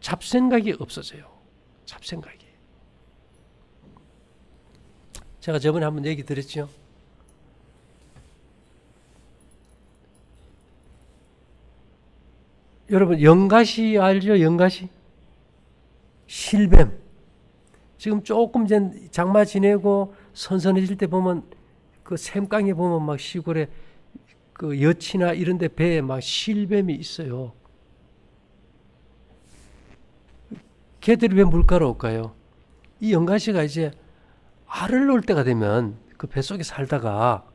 잡생각이 없어져요. 잡생각이. 제가 저번에 한번 얘기 드렸죠. 여러분 연가시 알죠? 연가시? 실뱀. 지금 조금 전 장마 지내고 선선해질 때 보면 그 샘강에 보면 막 시골에 그 여치나 이런 데 배에 막 실뱀이 있어요. 걔들이 왜 물가로 올까요? 이 연가시가 이제 알을 놓을 때가 되면 그 뱃속에 살다가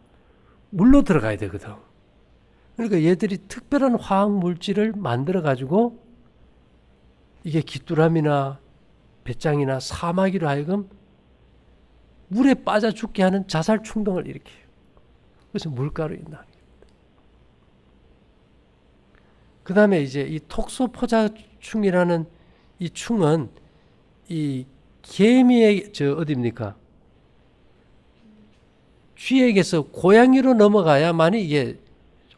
물로 들어가야 되거든. 그러니까 얘들이 특별한 화학 물질을 만들어 가지고 이게 귀뚜라미나 배짱이나 사마귀로 하여금 물에 빠져 죽게 하는 자살 충동을 일으켜요. 그래서 물가로 인다. 그 다음에 이제 이 톡소포자충이라는 이 충은 이 개미의 어디입니까? 쥐에게서 고양이로 넘어가야만이 이게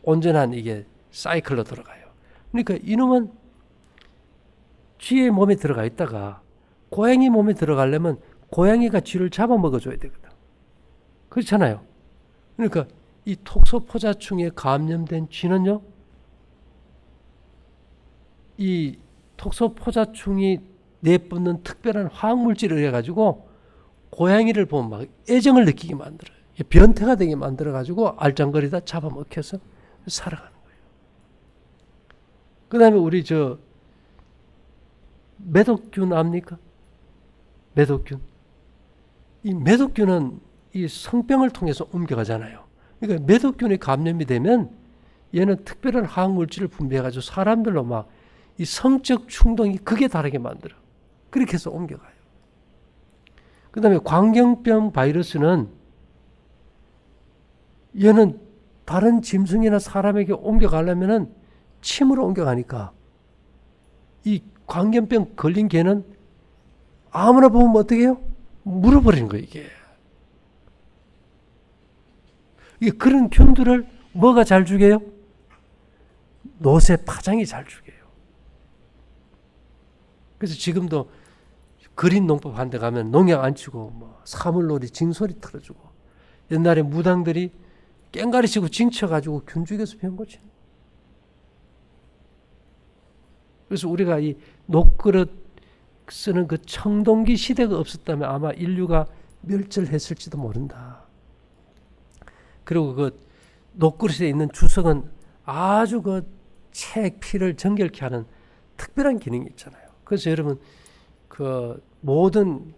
온전한 이게 사이클로 들어가요. 그러니까 이놈은 쥐의 몸에 들어가 있다가 고양이 몸에 들어가려면 고양이가 쥐를 잡아먹어줘야 되거든. 그렇잖아요. 그러니까 이 톡소포자충에 감염된 쥐는요, 이 톡소포자충이 내뿜는 특별한 화학물질을 해가지고 고양이를 보면 막 애정을 느끼게 만들어요. 변태가 되게 만들어가지고 알짱거리다 잡아먹혀서 살아가는 거예요. 그 다음에 우리 매독균 압니까? 매독균. 이 매독균은 이 성병을 통해서 옮겨가잖아요. 그러니까 매독균이 감염이 되면 얘는 특별한 화학물질을 분비해가지고 사람들로 막 이 성적 충동이 극에 달하게 만들어. 그렇게 해서 옮겨가요. 그 다음에 광견병 바이러스는 얘는 다른 짐승이나 사람에게 옮겨가려면은 침으로 옮겨가니까 이 광견병 걸린 개는 아무나 보면 어떻게 해요? 물어버리는 거예요, 이게. 그런 균들을 뭐가 잘 죽여요? 노쇠 파장이 잘 죽여요. 그래서 지금도 그린 농법 한 데 가면 농약 안 치고 뭐 사물놀이, 징소리 틀어주고 옛날에 무당들이 깽가리 치고 징쳐가지고 균 죽여서 배운 거지. 그래서 우리가 이 녹그릇 쓰는 그 청동기 시대가 없었다면 아마 인류가 멸절했을지도 모른다. 그리고 그 녹그릇에 있는 주석은 아주 그 책 피를 정결케 하는 특별한 기능이 있잖아요. 그래서 여러분 그 모든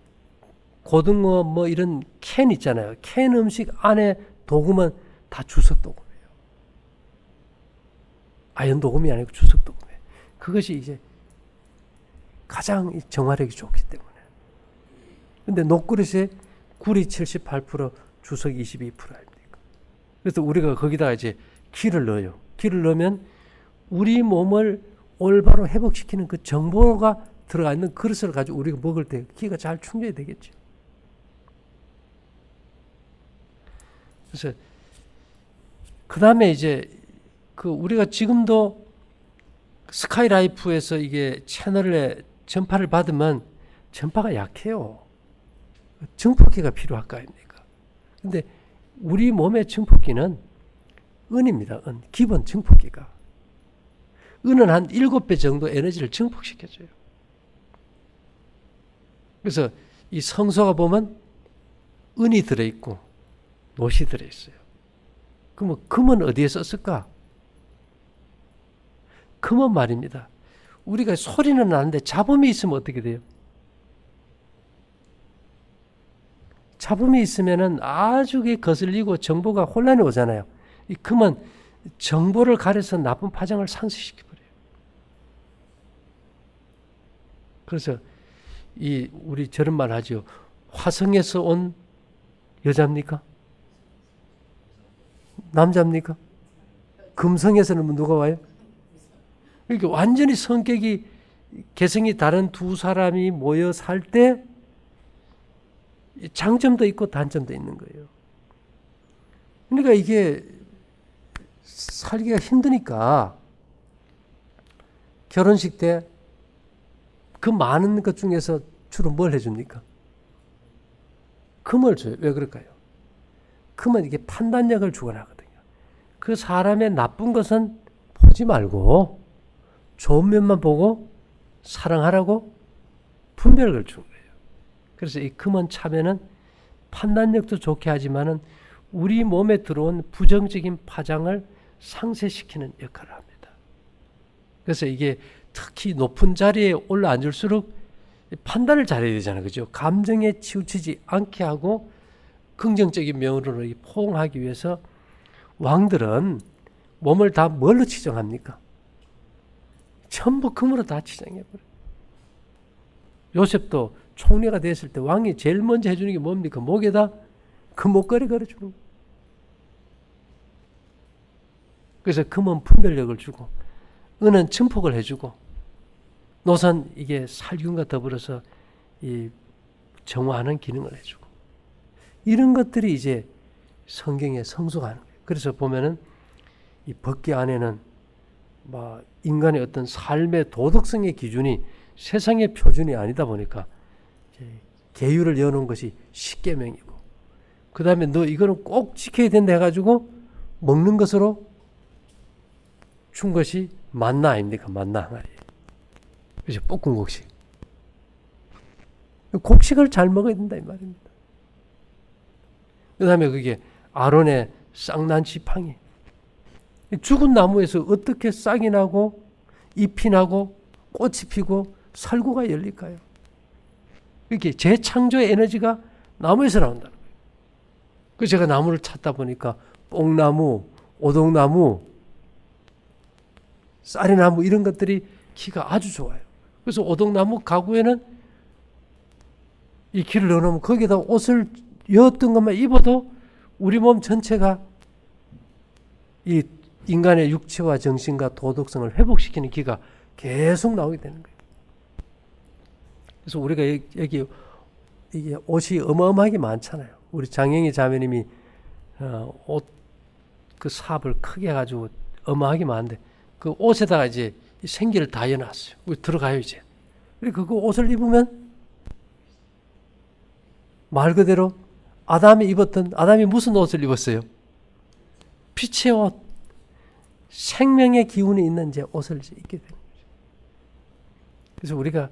고등어 뭐 이런 캔 있잖아요. 캔 음식 안에 도금은 다 주석 도금이에요. 아연 도금이 아니고 주석 도금이에요. 그것이 이제 가장 정화력이 좋기 때문에. 근데 녹그릇에 굴이 78%, 주석 22% 아닙니까? 그래서 우리가 거기다가 이제 기를 넣어요. 기를 넣으면 우리 몸을 올바로 회복시키는 그 정보가 들어가 있는 그릇을 가지고 우리가 먹을 때 기가 잘 충전이 되겠죠. 그래서 그 다음에 이제 그 우리가 지금도 스카이라이프에서 이게 채널에 전파를 받으면 전파가 약해요. 증폭기가 필요할 거 아닙니까? 근데 우리 몸의 증폭기는 은입니다. 은. 기본 증폭기가. 은은 한 7배 정도 에너지를 증폭시켜줘요. 그래서 이 성소가 보면 은이 들어있고 노시 들어있어요. 그러면 금은 어디에 썼을까? 금은 말입니다. 우리가 소리는 나는데 잡음이 있으면 어떻게 돼요? 잡음이 있으면은 아주 거슬리고 정보가 혼란이 오잖아요. 이 금은 정보를 가려서 나쁜 파장을 상쇄시켜버려요. 그래서 우리 저런 말 하죠. 화성에서 온 여자입니까? 남자입니까? 금성에서는 누가 와요? 그러니까 완전히 성격이 개성이 다른 두 사람이 모여 살 때 장점도 있고 단점도 있는 거예요. 그러니까 이게 살기가 힘드니까 결혼식 때 그 많은 것 중에서 주로 뭘 해줍니까? 금을 줘요. 왜 그럴까요? 금은 이게 판단력을 주거나 하거든요. 그 사람의 나쁜 것은 보지 말고 좋은 면만 보고 사랑하라고 분별력을 준 거예요. 그래서 이 금은 차면은 판단력도 좋게 하지만은 우리 몸에 들어온 부정적인 파장을 상쇄시키는 역할을 합니다. 그래서 이게 특히 높은 자리에 올라앉을수록 판단을 잘해야 되잖아요. 그죠? 감정에 치우치지 않게 하고 긍정적인 면으로 포옹하기 위해서 왕들은 몸을 다 뭘로 치정합니까? 전부 금으로 다 치정해버려요. 요셉도 총리가 됐을 때 왕이 제일 먼저 해주는 게 뭡니까? 목에다 금목걸이 걸어주는 거예요. 그래서 금은 분별력을 주고 은은 증폭을 해주고 노선 이게 살균과 더불어서 이 정화하는 기능을 해주고 이런 것들이 이제 성경에 성소가 하는 거예요. 그래서 보면은 이 법궤 안에는 뭐 인간의 어떤 삶의 도덕성의 기준이 세상의 표준이 아니다 보니까 계율을 여놓은 것이 십계명이고 그 다음에 너 이거는 꼭 지켜야 된다 해가지고 먹는 것으로 준 것이 만나 아닙니까? 만나 말이에요. 그죠? 볶은 곡식. 곡식을 잘 먹어야 된다 이 말입니다. 그 다음에 그게 아론의 쌍난치팡이. 죽은 나무에서 어떻게 싹이 나고 잎이 나고 꽃이 피고 살구가 열릴까요? 이렇게 재창조의 에너지가 나무에서 나온다는 거예요. 그래서 제가 나무를 찾다 보니까 뽕나무, 오동나무, 쌀이나무 이런 것들이 키가 아주 좋아요. 그래서 오동나무 가구에는 이 키를 넣어놓으면 거기에다 옷을 여었던 것만 입어도 우리 몸 전체가 이 인간의 육체와 정신과 도덕성을 회복시키는 기가 계속 나오게 되는 거예요. 그래서 우리가 여기 이게 옷이 어마어마하게 많잖아요. 우리 장영희 자매님이 옷 그 사업을 크게 해가지고 어마하게 많은데 그 옷에다가 이제 생기를 다 해놨어요. 우리 들어가요 이제. 그리고 그 옷을 입으면 말 그대로 아담이 무슨 옷을 입었어요? 빛의 옷, 생명의 기운이 있는 이제 옷을 이제 입게 되는 거죠. 그래서 우리가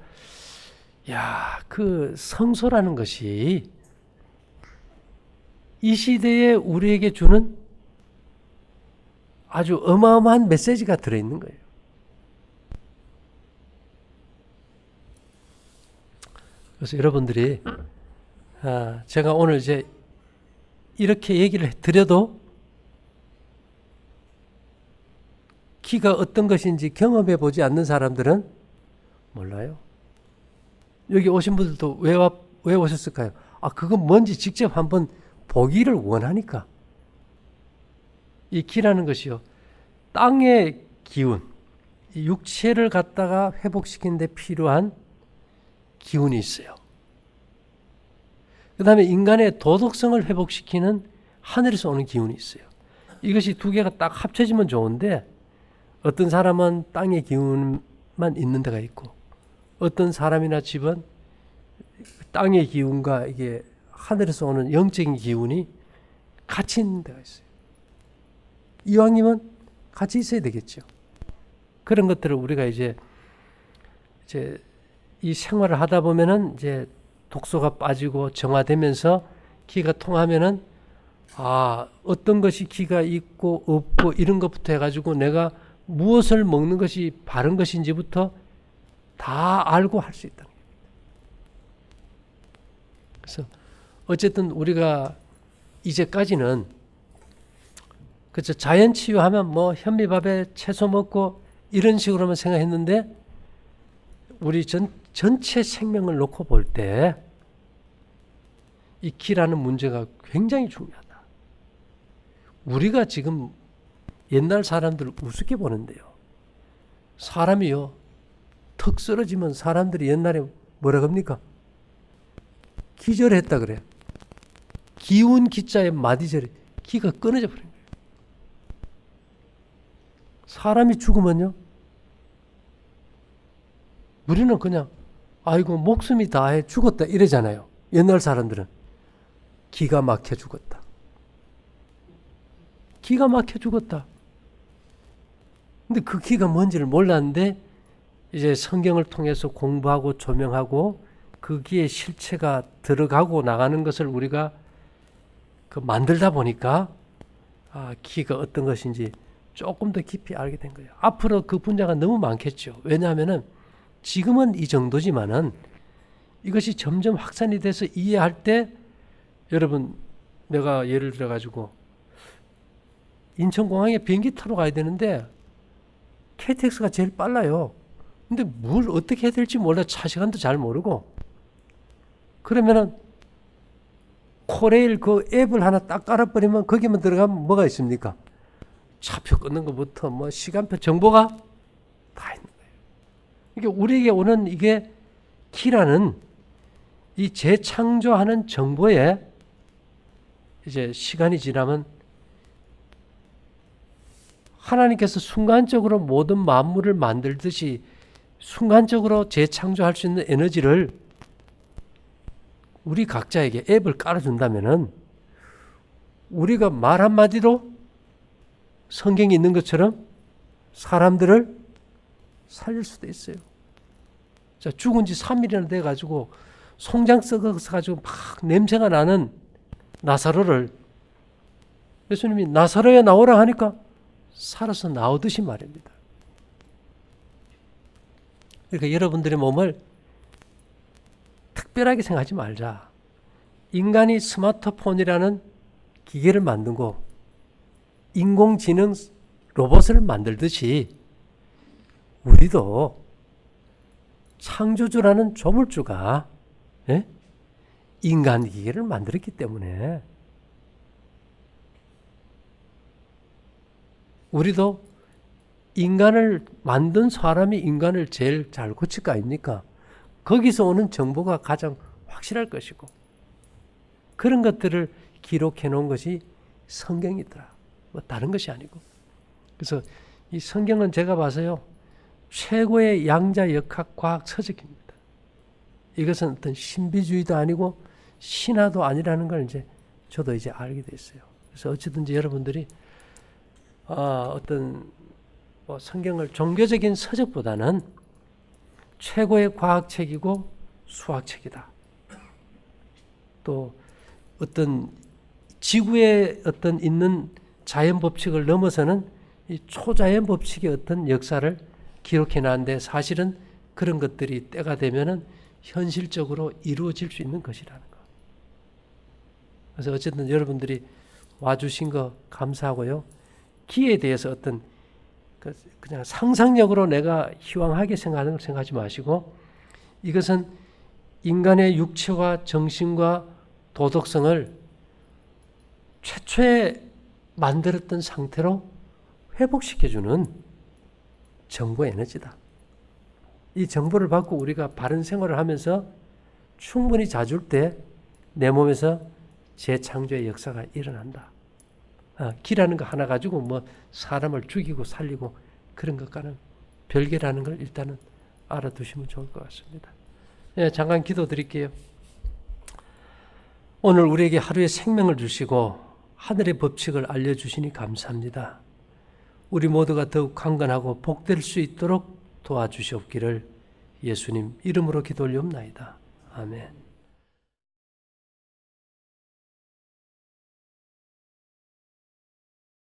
그 성소라는 것이 이 시대에 우리에게 주는 아주 어마어마한 메시지가 들어있는 거예요. 그래서 여러분들이 제가 오늘 이제 이렇게 얘기를 드려도 기가 어떤 것인지 경험해 보지 않는 사람들은 몰라요. 여기 오신 분들도 왜 오셨을까요? 그건 뭔지 직접 한번 보기를 원하니까. 이 기라는 것이요, 땅의 기운, 육체를 갖다가 회복시키는 데 필요한 기운이 있어요. 그 다음에 인간의 도덕성을 회복시키는 하늘에서 오는 기운이 있어요. 이것이 두 개가 딱 합쳐지면 좋은데 어떤 사람은 땅의 기운만 있는 데가 있고 어떤 사람이나 집은 땅의 기운과 이게 하늘에서 오는 영적인 기운이 같이 있는 데가 있어요. 이왕이면 같이 있어야 되겠죠. 그런 것들을 우리가 이제 이 생활을 하다 보면은 이제 독소가 빠지고 정화되면서 기가 통하면은 어떤 것이 기가 있고 없고 이런 것부터 해가지고 내가 무엇을 먹는 것이 바른 것인지부터 다 알고 할 수 있다는 겁니다. 그래서 어쨌든 우리가 이제까지는 그렇죠. 자연 치유하면 뭐 현미밥에 채소 먹고 이런 식으로만 생각했는데 우리 전체 생명을 놓고 볼 때 이 기라는 문제가 굉장히 중요하다. 우리가 지금 옛날 사람들을 우습게 보는데요. 사람이요, 턱 쓰러지면 사람들이 옛날에 뭐라 합니까? 기절했다 그래. 기운 기자의 마디절에 기가 끊어져 버린 거예요. 사람이 죽으면요, 우리는 그냥 아이고 목숨이 다해 죽었다 이러잖아요. 옛날 사람들은 기가 막혀 죽었다. 기가 막혀 죽었다. 근데 그 기가 뭔지를 몰랐는데 이제 성경을 통해서 공부하고 조명하고 그 기의 실체가 들어가고 나가는 것을 우리가 만들다 보니까 기가 어떤 것인지 조금 더 깊이 알게 된 거예요. 앞으로 그 분야가 너무 많겠죠. 왜냐하면은 지금은 이 정도지만은 이것이 점점 확산이 돼서 이해할 때, 여러분 내가 예를 들어 가지고 인천공항에 비행기 타러 가야 되는데 KTX가 제일 빨라요. 근데 뭘 어떻게 해야 될지 몰라. 차 시간도 잘 모르고. 그러면은 코레일 그 앱을 하나 딱 깔아버리면 거기만 들어가면 뭐가 있습니까? 차표 끊는 것부터 뭐 시간표 정보가 다 있는 거예요. 이게 우리에게 오는 이게 기라는 이 재창조하는 정보에 이제 시간이 지나면 하나님께서 순간적으로 모든 만물을 만들듯이 순간적으로 재창조할 수 있는 에너지를 우리 각자에게 앱을 깔아준다면은 우리가 말 한마디로 성경이 있는 것처럼 사람들을 살릴 수도 있어요. 자, 죽은 지 3일이나 돼가지고 송장 썩어가지고 막 냄새가 나는 나사로를 예수님이 나사로야 나오라 하니까 살아서 나오듯이 말입니다. 그러니까 여러분들의 몸을 특별하게 생각하지 말자. 인간이 스마트폰이라는 기계를 만들고 인공지능 로봇을 만들듯이 우리도 창조주라는 조물주가 인간 기계를 만들었기 때문에 우리도 인간을 만든 사람이 인간을 제일 잘 고칠 거 아닙니까? 거기서 오는 정보가 가장 확실할 것이고 그런 것들을 기록해 놓은 것이 성경이더라. 뭐 다른 것이 아니고. 그래서 이 성경은 제가 봐서요, 최고의 양자역학 과학 서적입니다. 이것은 어떤 신비주의도 아니고 신화도 아니라는 걸 이제 저도 이제 알게 됐어요. 그래서 어찌든지 여러분들이 어떤 성경을 종교적인 서적보다는 최고의 과학책이고 수학책이다. 또 어떤 지구에 어떤 있는 자연 법칙을 넘어서는 이 초자연 법칙의 어떤 역사를 기록해 놨는데 사실은 그런 것들이 때가 되면은 현실적으로 이루어질 수 있는 것이라는 거. 그래서 어쨌든 여러분들이 와주신 거 감사하고요. 기에 대해서 어떤 그냥 상상력으로 내가 희망하게 생각하는 걸 생각하지 마시고 이것은 인간의 육체와 정신과 도덕성을 최초에 만들었던 상태로 회복시켜주는 정보 에너지다. 이 정보를 받고 우리가 바른 생활을 하면서 충분히 자줄 때 내 몸에서 재창조의 역사가 일어난다. 기라는 거 하나 가지고 뭐 사람을 죽이고 살리고 그런 것과는 별개라는 걸 일단은 알아두시면 좋을 것 같습니다. 네, 잠깐 기도드릴게요. 오늘 우리에게 하루의 생명을 주시고 하늘의 법칙을 알려주시니 감사합니다. 우리 모두가 더욱 강건하고 복될 수 있도록 도와주시옵기를 예수님 이름으로 기도 올리옵나이다. 아멘.